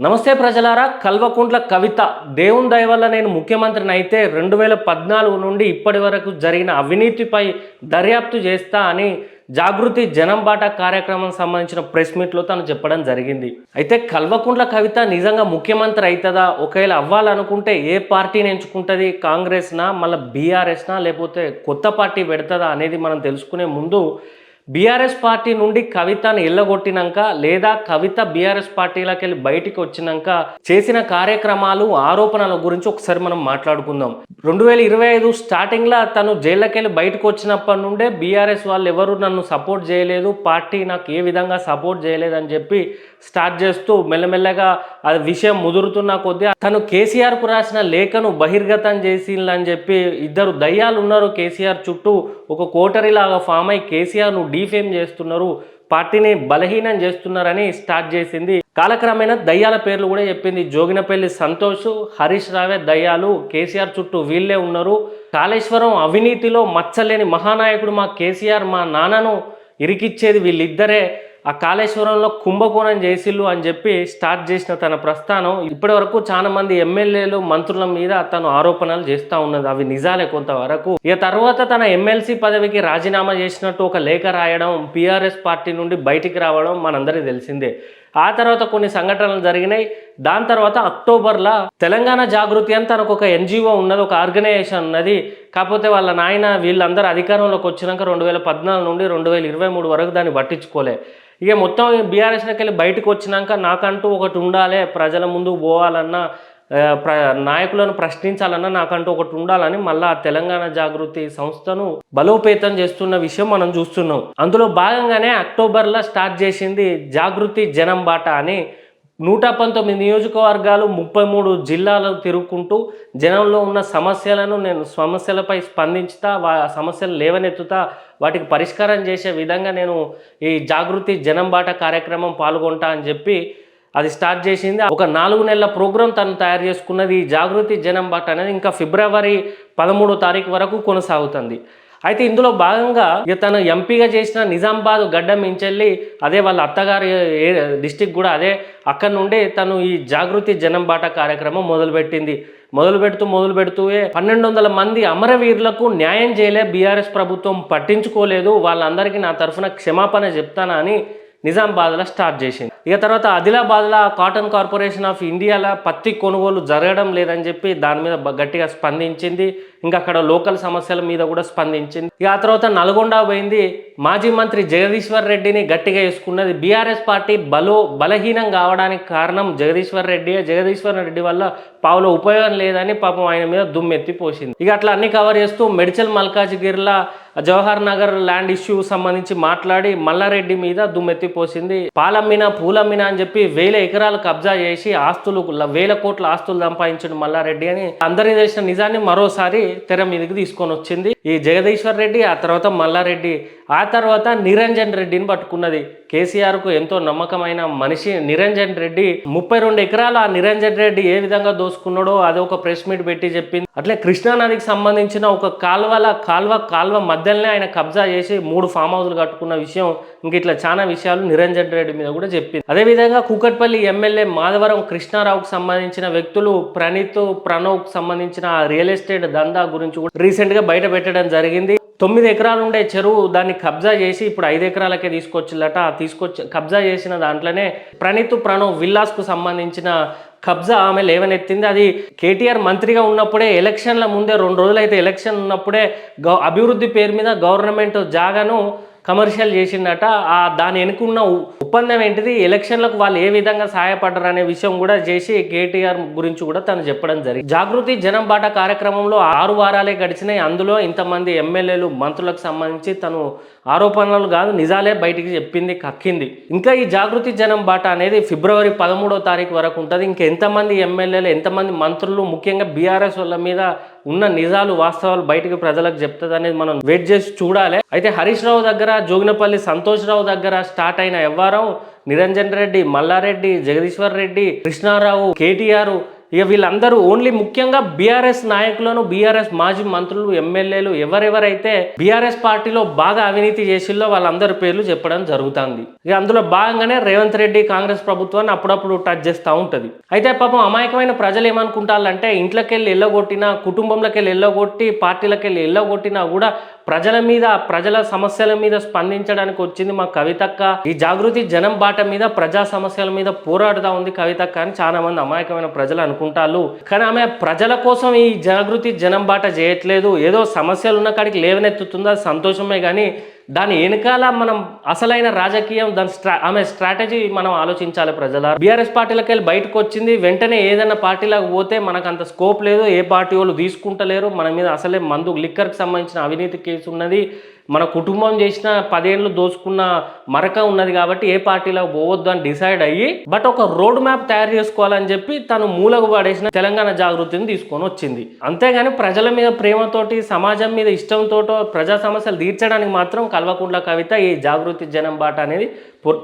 నమస్తే ప్రజలారా. కల్వకుంట్ల కవిత దేవుని దయ వల్ల నేను ముఖ్యమంత్రిని అయితే 2014 నుండి ఇప్పటి వరకు జరిగిన అవినీతిపై దర్యాప్తు చేస్తా అని జాగృతి జనం బాట కార్యక్రమం సంబంధించిన ప్రెస్ మీట్లో తను చెప్పడం జరిగింది. అయితే కల్వకుంట్ల కవిత నిజంగా ముఖ్యమంత్రి అవుతుందా, ఒకవేళ అవ్వాలనుకుంటే ఏ పార్టీని ఎంచుకుంటుంది, కాంగ్రెస్నా మళ్ళీ బీఆర్ఎస్నా లేకపోతే కొత్త పార్టీ పెడుతుందా అనేది మనం తెలుసుకునే ముందు బీఆర్ఎస్ పార్టీ నుండి కవితను ఎల్లగొట్టినాక లేదా కవిత బీఆర్ఎస్ పార్టీలోకి వెళ్ళి బయటికి వచ్చినాక చేసిన కార్యక్రమాలు ఆరోపణల గురించి ఒకసారి మనం మాట్లాడుకుందాం. 2025 స్టార్టింగ్లో తను జైల్లోకి వెళ్ళి బయటకు వచ్చినప్పటి నుండే బీఆర్ఎస్ వాళ్ళు ఎవరు నన్ను సపోర్ట్ చేయలేదు, పార్టీ నాకు ఏ విధంగా సపోర్ట్ చేయలేదని చెప్పి స్టార్ట్ చేస్తూ మెల్లమెల్లగా అది విషయం ముదురుతున్న కొద్దీ తను కేసీఆర్కు రాసిన లేఖను బహిర్గతం చేసిందని చెప్పి ఇద్దరు దయ్యాలు ఉన్నారు కేసీఆర్ చుట్టూ, ఒక కోటరీలాగా ఫామ్ అయి కేసీఆర్ను డీఫేమ్ చేస్తున్నారు, పార్టీని బలహీనం చేస్తున్నారని స్టార్ట్ చేసింది. కాలక్రమేణా దయ్యాల పేర్లు కూడా చెప్పింది. జోగినపల్లి సంతోష్, హరీష్ రావే దయ్యాలు, కేసీఆర్ చుట్టూ వీళ్ళే ఉన్నారు, కాళేశ్వరం అవినీతిలో మచ్చలేని మహానాయకుడు మా కేసీఆర్, మా నాన్నను ఇరికిచ్చేది వీళ్ళిద్దరే, ఆ కాళేశ్వరంలో కుంభకోణం చేసిళ్ళు అని చెప్పి స్టార్ట్ చేసిన తన ప్రస్థానం ఇప్పటి వరకు చాలా మంది ఎమ్మెల్యేలు మంత్రుల మీద తను ఆరోపణలు చేస్తూ ఉన్నది. అవి నిజాలే కొంతవరకు. ఇక తర్వాత తన ఎమ్మెల్సీ పదవికి రాజీనామా చేసినట్టు ఒక లేఖ రాయడం, బీఆర్ఎస్ పార్టీ నుండి బయటికి రావడం మనందరికీ తెలిసిందే. ఆ తర్వాత కొన్ని సంఘటనలు జరిగినాయి. దాని తర్వాత అక్టోబర్లో తెలంగాణ జాగృతి అని తనకు ఒక ఎన్జిఓ ఉన్నది, ఒక ఆర్గనైజేషన్ ఉన్నది. కాకపోతే వాళ్ళ నాయన వీళ్ళందరూ అధికారంలోకి వచ్చినాక 2014 నుండి 2023 వరకు దాన్ని పట్టించుకోలే. ఇక మొత్తం బీఆర్ఎస్లోకి వెళ్ళి బయటకు వచ్చినాక నాకంటూ ఒకటి ఉండాలి, ప్రజల ముందు పోవాలన్నా నాయకులను ప్రశ్నించాలన్నా నాకంటూ ఒకటి ఉండాలని మళ్ళా తెలంగాణ జాగృతి సంస్థను బలోపేతం చేస్తున్న విషయం మనం చూస్తున్నాం. అందులో భాగంగానే అక్టోబర్లో స్టార్ట్ చేసింది జాగృతి జనం బాట అని. 119 నియోజకవర్గాలు 33 జిల్లాలు తిరుగుకుంటూ జనంలో ఉన్న సమస్యలపై స్పందించుతా, సమస్యలు లేవనెత్తుతా, వాటికి పరిష్కారం చేసే విధంగా నేను ఈ జాగృతి జనం బాట కార్యక్రమం పాల్గొంటా అని చెప్పి అది స్టార్ట్ చేసింది. ఒక 4 నెలల ప్రోగ్రాం తను తయారు చేసుకున్నది. ఈ జాగృతి జనం బాట అనేది ఇంకా ఫిబ్రవరి 13వ తారీఖు వరకు కొనసాగుతుంది. అయితే ఇందులో భాగంగా ఇక తను ఎంపీగా చేసిన నిజామాబాద్ గడ్డ మించెల్లి, అదే వాళ్ళ అత్తగారి డిస్టిక్ కూడా అదే, అక్కడ నుండి తను ఈ జాగృతి జనం బాట కార్యక్రమం మొదలుపెట్టింది. మొదలుపెడుతూ 1200 మంది అమరవీరులకు న్యాయం చేయలే బీఆర్ఎస్ ప్రభుత్వం, పట్టించుకోలేదు, వాళ్ళందరికీ నా తరఫున క్షమాపణ చెప్తానా అని నిజామాబాద్లో స్టార్ట్ చేసింది. ఇక తర్వాత ఆదిలాబాద్లో కాటన్ కార్పొరేషన్ ఆఫ్ ఇండియాలో పత్తి కొనుగోలు జరగడం లేదని చెప్పి దాని మీద గట్టిగా స్పందించింది. ఇంకా అక్కడ లోకల్ సమస్యల మీద కూడా స్పందించింది. ఇక ఆ తర్వాత నల్గొండ పోయింది. మాజీ మంత్రి జగదీశ్వర్ రెడ్డిని గట్టిగా వేసుకున్నది. బీఆర్ఎస్ పార్టీ బలహీనం కావడానికి కారణం జగదీశ్వర్ రెడ్డి వల్ల పావులో ఉపయోగం లేదని పాపం ఆయన మీద దుమ్మెత్తిపోసింది. ఇక అట్లా అన్ని కవర్ చేస్తూ మెడ్చల్ మల్కాజ్గిరిలో జవహర్ నగర్ ల్యాండ్ ఇష్యూ సంబంధించి మాట్లాడి మల్లారెడ్డి మీద దుమ్మెత్తిపోసింది. పాలమ్మినా పూలమ్మినా అని చెప్పి 1000 ఎకరాలు కబ్జా చేసి ఆస్తులు 1000 కోట్ల ఆస్తులు సంపాదించడు మల్లారెడ్డి అని అందరికీ తెలిసిన నిజాన్ని మరోసారి తెర మీదకి తీసుకొని వచ్చింది ఈ జగదీశ్వర్ రెడ్డి. ఆ తర్వాత మల్లారెడ్డి, ఆ తర్వాత నిరంజన్ రెడ్డిని పట్టుకున్నది. కేసీఆర్కు ఎంతో నమ్మకమైన మనిషి నిరంజన్ రెడ్డి. 32 ఎకరాలు ఆ నిరంజన్ రెడ్డి ఏ విధంగా దోసుకున్నాడో అది ఒక ప్రెస్ మీట్ పెట్టి చెప్పింది. అట్లే కృష్ణానదికి సంబంధించిన ఒక కాల్వ మధ్యలోనే ఆయన కబ్జా చేసి 3 ఫామ్ హౌస్లు కట్టుకున్న విషయం, ఇంక ఇట్లా చాలా విషయాలు నిరంజన్ రెడ్డి మీద కూడా చెప్పింది. అదేవిధంగా కూకట్పల్లి ఎమ్మెల్యే మాధవరం కృష్ణారావుకు సంబంధించిన వ్యక్తులు ప్రణవ్కు సంబంధించిన రియల్ ఎస్టేట్ దందా గురించి కూడా రీసెంట్గా బయట పెట్టడం జరిగింది. 9 ఎకరాలు ఉండే చెరువు దాన్ని కబ్జా చేసి ఇప్పుడు 5 ఎకరాలకే తీసుకొచ్చిల్లట. కబ్జా చేసిన దాంట్లోనే ప్రణవ్ విల్లాస్కు సంబంధించిన కబ్జా ఆమె లేవనెత్తింది. అది కేటీఆర్ మంత్రిగా ఉన్నప్పుడే, ఎలక్షన్ల ముందే 2 రోజులైతే ఎలక్షన్ ఉన్నప్పుడే అభివృద్ధి పేరు మీద గవర్నమెంట్ జాగాను కమర్షియల్ చేసిందట. దాని వెనుకున్న ఒప్పందం ఏంటిది, ఎలక్షన్లకు వాళ్ళు ఏ విధంగా సహాయపడ్డారు అనే విషయం కూడా చేసి కేటీఆర్ గురించి కూడా తను చెప్పడం జరిగింది. జాగృతి జనం బాట కార్యక్రమంలో 6 వారాలే గడిచినాయి. అందులో ఇంతమంది ఎమ్మెల్యేలు మంత్రులకు సంబంధించి తను ఆరోపణలు కాదు నిజాలే బయటికి చెప్పింది, కక్కింది. ఇంకా ఈ జాగృతి జనం బాట అనేది ఫిబ్రవరి 13వ తారీఖు వరకు ఉంటుంది. ఇంకా ఎంతమంది ఎమ్మెల్యేలు, ఎంతమంది మంత్రులు, ముఖ్యంగా బీఆర్ఎస్ వాళ్ళ మీద ఉన్న నిజాలు వాస్తవాలు బయటికి ప్రజలకు చెప్తుంది అనేది మనం వెయిట్ చేసి చూడాలి. అయితే హరీష్ రావు దగ్గర, జోగినపల్లి సంతోష్ రావు దగ్గర స్టార్ట్ అయిన వ్యవహారం నిరంజన్ రెడ్డి, మల్లారెడ్డి, జగదీశ్వర్ రెడ్డి, కృష్ణారావు, కేటీఆర్ ఇక వీళ్ళందరూ ఓన్లీ ముఖ్యంగా బీఆర్ఎస్ నాయకులను, బీఆర్ఎస్ మాజీ మంత్రులు, ఎమ్మెల్యేలు ఎవరెవరైతే బీఆర్ఎస్ పార్టీలో బాగా అవినీతి చేసిల్లో వాళ్ళందరి పేర్లు చెప్పడం జరుగుతుంది. ఇక అందులో భాగంగానే రేవంత్ రెడ్డి కాంగ్రెస్ ప్రభుత్వాన్ని అప్పుడప్పుడు టచ్ చేస్తూ ఉంటుంది. అయితే పాపం అమాయకమైన ప్రజలు ఏమనుకుంటారంటే ఇంట్లోకి వెళ్ళి ఎల్లగొట్టినా, కుటుంబంలోకి వెళ్ళి ఎల్లగొట్టి, పార్టీలకు వెళ్ళి ఎల్లగొట్టినా కూడా ప్రజల మీద, ప్రజల సమస్యల మీద స్పందించడానికి వచ్చింది మా కవితక్క. ఈ జాగృతి జనం బాట మీద, ప్రజా సమస్యల మీద పోరాడుతూ ఉంది కవితక్క అని చాలా మంది అమాయకమైన ప్రజలు అనుకుంటారు. కానీ ఆమె ప్రజల కోసం ఈ జాగృతి జనం బాట చేయట్లేదు. ఏదో సమస్యలు ఉన్న కాడికి లేవనెత్తుతుందో అది సంతోషమే, కానీ దాని వెనకాల మనం అసలైన రాజకీయం, దాని ఆమె స్ట్రాటజీ మనం ఆలోచించాలి. ప్రజల బీఆర్ఎస్ పార్టీలకు వెళ్ళి బయటకు వచ్చింది, వెంటనే ఏదైనా పార్టీలకు పోతే మనకు అంత స్కోప్ లేదు, ఏ పార్టీ వాళ్ళు తీసుకుంటలేరు, మన మీద అసలే మందు లిక్కర్కి సంబంధించిన అవినీతి కేసు ఉన్నది, మన కుటుంబం చేసిన 10 ఏళ్ళు దోచుకున్న మరక ఉన్నది, కాబట్టి ఏ పార్టీలో పోవద్దు అని డిసైడ్ అయ్యి బట్ ఒక రోడ్ మ్యాప్ తయారు చేసుకోవాలని చెప్పి తను మూలకు పడేసిన తెలంగాణ జాగృతిని తీసుకొని వచ్చింది. అంతేగాని ప్రజల మీద ప్రేమతోటి, సమాజం మీద ఇష్టంతో ప్రజా సమస్యలు తీర్చడానికి మాత్రం కల్వకుంట్ల కవిత ఈ జాగృతి జనం బాట అనేది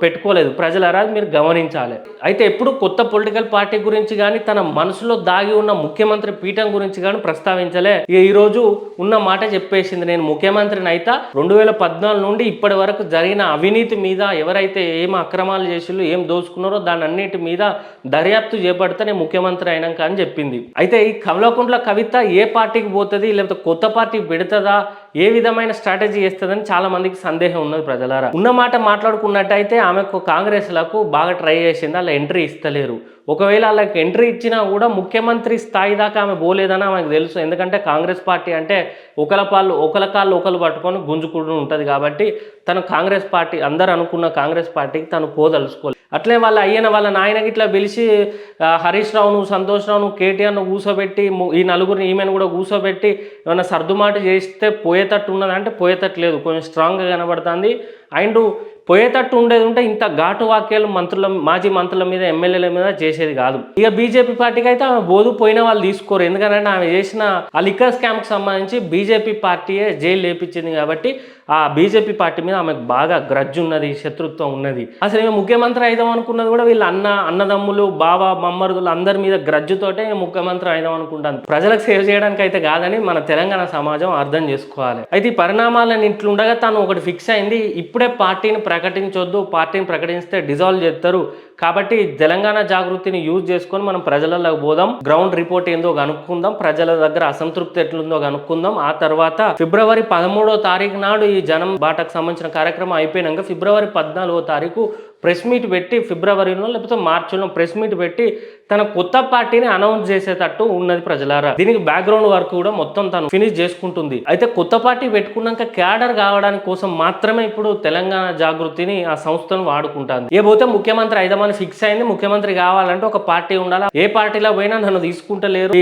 పెట్టుకోలేదు. ప్రజలరా మీరు గమనించాలి. అయితే ఎప్పుడు కొత్త పొలిటికల్ పార్టీ గురించి కానీ, తన మనసులో దాగి ఉన్న ముఖ్యమంత్రి పీఠం గురించి కానీ ప్రస్తావించలే. ఈరోజు ఉన్న మాట చెప్పేసింది, నేను ముఖ్యమంత్రిని అయితా, 2014 నుండి ఇప్పటి వరకు జరిగిన అవినీతి మీద, ఎవరైతే ఏం అక్రమాలు చేసిళ్ళు, ఏం దోచుకున్నారో దాని అన్నిటి మీద దర్యాప్తు చేపడితే నేను ముఖ్యమంత్రి అయినాక అని చెప్పింది. అయితే ఈ కల్వకుంట్ల కవిత ఏ పార్టీకి పోతుంది, లేకపోతే కొత్త పార్టీ పెడుతుందా, ఏ విధమైన స్ట్రాటజీ చేస్తుందని చాలా మందికి సందేహం ఉన్నది. ప్రజలారా ఉన్న మాట మాట్లాడుకున్నట్టయితే ఆమెకు కాంగ్రెస్లకు బాగా ట్రై చేసింది, అలా ఎంట్రీ ఇస్తలేరు. ఒకవేళ వాళ్ళకి ఎంట్రీ ఇచ్చినా కూడా ముఖ్యమంత్రి స్థాయి దాకా ఆమె పోలేదని ఆమెకు తెలుసు. ఎందుకంటే కాంగ్రెస్ పార్టీ అంటే ఒకల కాళ్ళు ఒకరు పట్టుకొని గుంజుకుంటూ ఉంటుంది. కాబట్టి తను కాంగ్రెస్ పార్టీ, అందరు అనుకున్న కాంగ్రెస్ పార్టీకి తను పోదలుచుకోలేదు. అట్లే వాళ్ళ వాళ్ళ నాయనకి ఇట్లా పిలిచి హరీష్ రావును, సంతోష్ రావును, కేటీఆర్ను కూర్చోబెట్టి, ఈ నలుగురిని ఈమెను కూడా కూర్చోబెట్టి ఏమైనా సర్దుమాటు చేస్తే పోయేటట్టు ఉన్నదంటే పోయేటట్టు లేదు, కొంచెం స్ట్రాంగ్గా కనబడుతుంది. అండ్ పోయేటట్టు ఉండేది ఉంటే ఇంత ఘాటు వాక్యాలు మాజీ మంత్రుల మీద, ఎమ్మెల్యేల మీద చేసేది కాదు. ఇక బీజేపీ పార్టీకి అయితే ఆమె బోధు పోయిన వాళ్ళు తీసుకోరు. ఎందుకంటే ఆమె చేసిన ఆ లిక్కర్ స్కామ్కి సంబంధించి బీజేపీ పార్టీయే జైలు లేపించింది. కాబట్టి ఆ బీజేపీ పార్టీ మీద ఆమెకు బాగా గ్రడ్జ్ ఉన్నది, శత్రుత్వం ఉన్నది. అసలు ఈమె ముఖ్యమంత్రి అయిదాం అనుకున్నది కూడా వీళ్ళ అన్నదమ్ములు, బాబా, మమ్మరుదులు అందరి మీద గ్రడ్జుతోటే ముఖ్యమంత్రి అయిదాం అనుకుంటాను. ప్రజలకు సేవ చేయడానికి అయితే కాదని మన తెలంగాణ సమాజం అర్థం చేసుకోవాలి. అయితే ఈ పరిణామాలను ఇట్లుండగా తను ఒకటి ఫిక్స్ అయింది, ఇప్పుడే పార్టీని ప్రకటించొద్దు, పార్టీని ప్రకటిస్తే డిజాల్వ్ చేస్తారు. కాబట్టి తెలంగాణ జాగృతిని యూజ్ చేసుకొని మనం ప్రజలలోకి పోదాం, గ్రౌండ్ రిపోర్ట్ ఏందో కనుక్కుందాం, ప్రజల దగ్గర అసంతృప్తి ఎట్లుందో కనుక్కుందాం. ఆ తర్వాత ఫిబ్రవరి 13వ తారీఖు నాడు ఈ జనం బాటకు సంబంధించిన కార్యక్రమం అయిపోయినాక ఫిబ్రవరి 14వ తారీఖు ప్రెస్ మీట్ పెట్టి, ఫిబ్రవరిలో లేకపోతే మార్చిలో ప్రెస్ మీట్ పెట్టి తన కొత్త పార్టీని అనౌన్స్ చేసేటట్టు ఉన్నది. ప్రజలారా దీనికి బ్యాక్గ్రౌండ్ వర్క్ కూడా మొత్తం తను ఫినిష్ చేసుకుంటుంది. అయితే కొత్త పార్టీ పెట్టుకున్నాక క్యాడర్ కావడానికి కోసం మాత్రమే ఇప్పుడు తెలంగాణ జాగృతిని, ఆ సంస్థను వాడుకుంటుంది. ఏపోతే ముఖ్యమంత్రి అయిదామని ఫిక్స్ అయింది, ముఖ్యమంత్రి కావాలంటే ఒక పార్టీ ఉండాలి. ఏ పార్టీలో పోయినా నన్ను తీసుకుంటలేరు,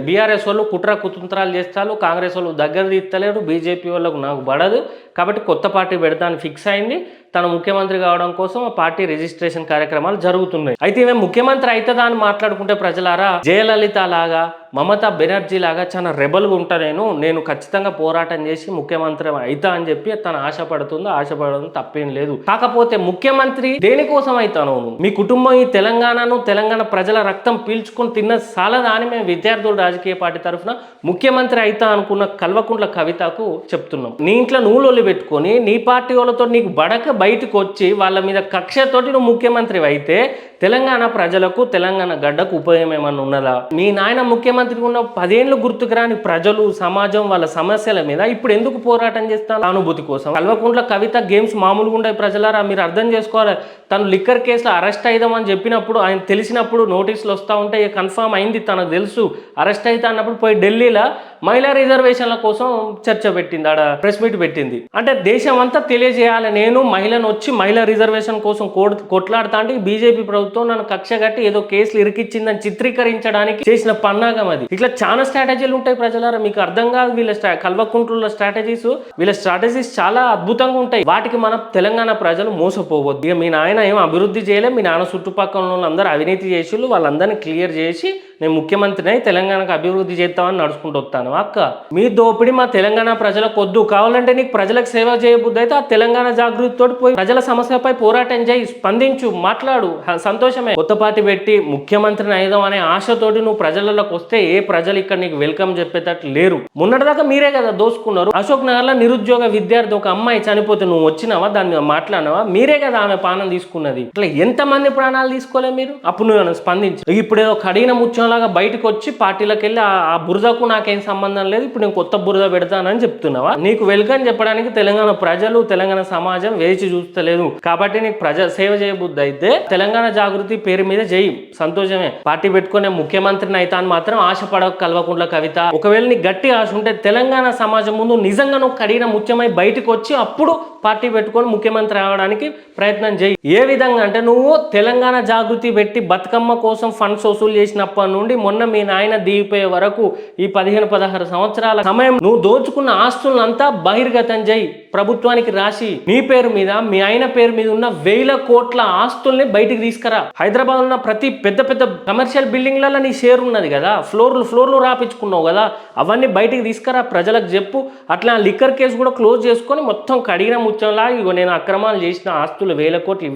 బీఆర్ఎస్ వాళ్ళు కుట్ర కుతంత్రాలు చేస్తారు, కాంగ్రెస్ వాళ్ళు దగ్గర తీస్తలేరు, బీజేపీ వాళ్ళకు నాకు పడదు, కాబట్టి కొత్త పార్టీ పెడతాను ఫిక్స్ అయింది. తను ముఖ్యమంత్రి కావడం కోసం ఆ పార్టీ రిజిస్ట్రేషన్ కార్యక్రమాలు జరుగుతున్నాయి. అయితే ఈమె ముఖ్యమంత్రి అవుతుందా అని మాట్లాడుకుంటే ప్రజలారా, జయలలిత లాగా, మమతా బెనర్జీ లాగా చాలా రెబల్గా ఉంటా, నేను ఖచ్చితంగా పోరాటం చేసి ముఖ్యమంత్రి అవుతా అని చెప్పి తను ఆశపడడం తప్పేం లేదు. కాకపోతే ముఖ్యమంత్రి దేనికోసం అవుతాను, మీ కుటుంబం ఈ తెలంగాణ ప్రజల రక్తం పీల్చుకొని తిన్న సాలదా అని మేము విద్యార్థుల రాజకీయ పార్టీ తరఫున ముఖ్యమంత్రి అవుతా అనుకున్న కల్వకుంట్ల కవితకు చెప్తున్నాం. నీ ఇంట్లో నువ్వు లొల్లి పెట్టుకొని నీ పార్టీ వాళ్ళతో నీకు బడక బయటకు వచ్చి వాళ్ళ మీద కక్షతోటి నువ్వు ముఖ్యమంత్రి అయితే తెలంగాణ ప్రజలకు, తెలంగాణ గడ్డకు ఉపయోగం ఏమన్నా ఉన్నదా? మీ నాయన ముఖ్యమంత్రి ఉన్న 10 ఏళ్ళు గుర్తుకు రాని ప్రజలు, సమాజం వాళ్ళ సమస్యల మీద ఇప్పుడు ఎందుకు పోరాటం చేస్తాను? అనుభూతి కోసం. కల్వకుంట్ల కవిత గేమ్స్ మామూలుగా ఉండే. ప్రజలారా మీరు అర్థం చేసుకోవాలి. తను లిక్కర్ కేసులో అరెస్ట్ అయిదామని చెప్పినప్పుడు, ఆయన తెలిసినప్పుడు నోటీసులు వస్తూ ఉంటే కన్ఫామ్ అయింది, తనకు తెలుసు అరెస్ట్ అవుతా అన్నప్పుడు పోయి ఢిల్లీలో మహిళా రిజర్వేషన్ల కోసం చర్చ పెట్టింది, ఆడ ప్రెస్ మీట్ పెట్టింది. అంటే దేశం అంతా తెలియజేయాలి, నేను మహిళను వచ్చి మహిళా రిజర్వేషన్ కోసం కొట్లాడుతా అంటే బీజేపీ ప్రభుత్వం నన్ను కక్ష కట్టి ఏదో కేసులు ఇరికిచ్చిందని చిత్రీకరించడానికి చేసిన పన్నాగం అది. ఇట్లా చాలా స్ట్రాటజీలు ఉంటాయి. ప్రజలారా మీకు అర్థం కాదు వీళ్ళ కల్వకుంట్ల స్ట్రాటజీస్ చాలా అద్భుతంగా ఉంటాయి. వాటికి మన తెలంగాణ ప్రజలు మోసపోవద్దు. ఇక మీ నాయన ఏం అభివృద్ధి చేయలే, మీ నాన్న చుట్టుపక్కల అందరూ అవినీతి చేసి వాళ్ళందరినీ క్లియర్ చేసి నేను ముఖ్యమంత్రిని తెలంగాణకు అభివృద్ధి చేస్తామని నడుచుకుంటూ వస్తాను. అక్క మీ దోపిడి మా తెలంగాణ ప్రజలకు వద్దు, కావాలంటే నీకు ప్రజలకు సేవ చేయబుద్ధి అయితే ఆ తెలంగాణ జాగృతితో పోయి ప్రజల సమస్యపై పోరాటం చేయి, స్పందించు, మాట్లాడు, సంతోషమే. కొత్త పార్టీ పెట్టి ముఖ్యమంత్రిని అయిదాం అనే ఆశతోటి నువ్వు ప్రజలలోకి వస్తే ఏ ప్రజలు ఇక్కడ నీకు వెల్కమ్ చెప్పేటట్టు లేరు. మొన్నటిదాకా మీరే కదా దోసుకున్నారు. అశోక్ నగర్ లో నిరుద్యోగ విద్యార్థి ఒక అమ్మాయి చనిపోతే నువ్వు వచ్చినావా, దాన్ని మాట్లాడినావా? మీరే కదా ఆమె ప్రాణం తీసుకున్నది. ఇట్లా ఎంతమంది ప్రాణాలు తీసుకోలే మీరు? అప్పుడు నువ్వు స్పందించు. ఇప్పుడు ఏదో కడిగిన ముత్యంలాగా బయటకు వచ్చి పార్టీలకు వెళ్ళి ఆ బురదకు నాకేం సంబంధం లేదు, ఇప్పుడు నేను కొత్త బురద పెడతానని చెప్తున్నావా? నీకు వెల్కమ్ చెప్పడానికి తెలంగాణ ప్రజలు, తెలంగాణ సమాజం వేచి చూస్తలేదు. కాబట్టి నీకు సేవ చేయబుద్ధి అయితే తెలంగాణ జాగృతి పేరు మీద చేయి, సంతోషమే. పార్టీ పెట్టుకునే ముఖ్యమంత్రిని అయితే అని మాత్రం ఆశపడక కల్వకుంట్ల కవిత. ఒకవేళ నీకు గట్టి ఆశ ఉంటే తెలంగాణ సమాజం ముందు నిజంగా నువ్వు కడిగిన ముత్యమై బయటకు వచ్చి అప్పుడు పార్టీ పెట్టుకొని ముఖ్యమంత్రి అవడానికి ప్రయత్నం చేయి. ఏ విధంగా అంటే నువ్వు తెలంగాణ జాగృతి పెట్టి బతుకమ్మ కోసం ఫండ్స్ వసూలు చేసినప్పటి నుండి మొన్న మీ నాయన దిగిపోయే వరకు ఈ 15-16 సంవత్సరాల సమయం నువ్వు దోచుకున్న ఆస్తులంతా బహిర్గతం చేయి, ప్రభుత్వానికి రాసి నీ పేరు మీద మీ ఆయన పేరు మీద ఉన్న 1000 కోట్ల ఆస్తుల్ని బయటికి తీసుకురా. హైదరాబాద్ ఉన్న ప్రతి పెద్ద పెద్ద కమర్షియల్ బిల్డింగ్లలో నీ షేర్ ఉన్నది కదా, ఫ్లోర్లు రాపించుకున్నావు కదా, అవన్నీ బయటికి తీసుకురా, ప్రజలకు చెప్పు. అట్లా లిక్కర్ కేసు కూడా క్లోజ్ చేసుకొని మొత్తం కడిగిన ముత్యంలా ఇగో నేను అక్రమాలు చేసిన ఆస్తులు 1000 కోట్లు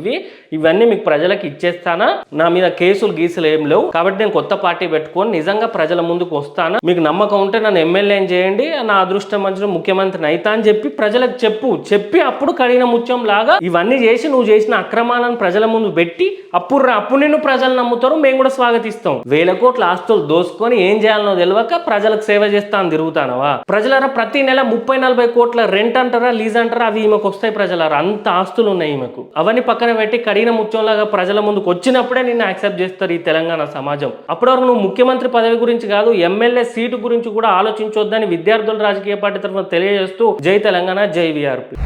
ఇవన్నీ మీకు ప్రజలకు ఇచ్చేస్తానా, నా మీద కేసులు గీసులు ఏం లేవు, కాబట్టి నేను కొత్త పార్టీ పెట్టుకొని నిజంగా ప్రజల ముందుకు వస్తానా, మీకు నమ్మకం ఉంటే నన్ను ఎమ్మెల్యేని చేయండి, నా అదృష్టం మంచి ముఖ్యమంత్రిని అయితా అని చెప్పి ప్రజలకు చెప్పి అప్పుడు కడిగిన ముత్యం లాగా ఇవన్నీ చేసి నువ్వు చేసిన అక్రమాలను ప్రజల ముందు పెట్టి అప్పుడు నిన్ను ప్రజలు నమ్ముతారు, మేము కూడా స్వాగతిస్తాం. 1000 కోట్ల ఆస్తులు దోసుకొని ఏం చేయాలనో తెలియక ప్రజలకు సేవ చేస్తా అని తిరుగుతానవా? ప్రజలరా ప్రతి నెల 30-40 కోట్ల రెంట్ అంటారా, లీజ్ అంటారా, అవి ఈమెకు వస్తాయి. ప్రజలరా అంత ఆస్తులు ఉన్నాయి ఈమెకు. అవన్నీ పక్కన పెట్టి కడిగిన ముత్యంలాగా ప్రజల ముందుకు వచ్చినప్పుడే నిన్ను యాక్సెప్ట్ చేస్తారు ఈ తెలంగాణ సమాజం. అప్పటివరకు నువ్వు ముఖ్యమంత్రి పదవి గురించి కాదు, ఎమ్మెల్యే సీటు గురించి కూడా ఆలోచించొద్దని విద్యార్థుల రాజకీయ పార్టీ తరఫున తెలియజేస్తూ జై తెలంగాణ, జై వీఆర్పీ.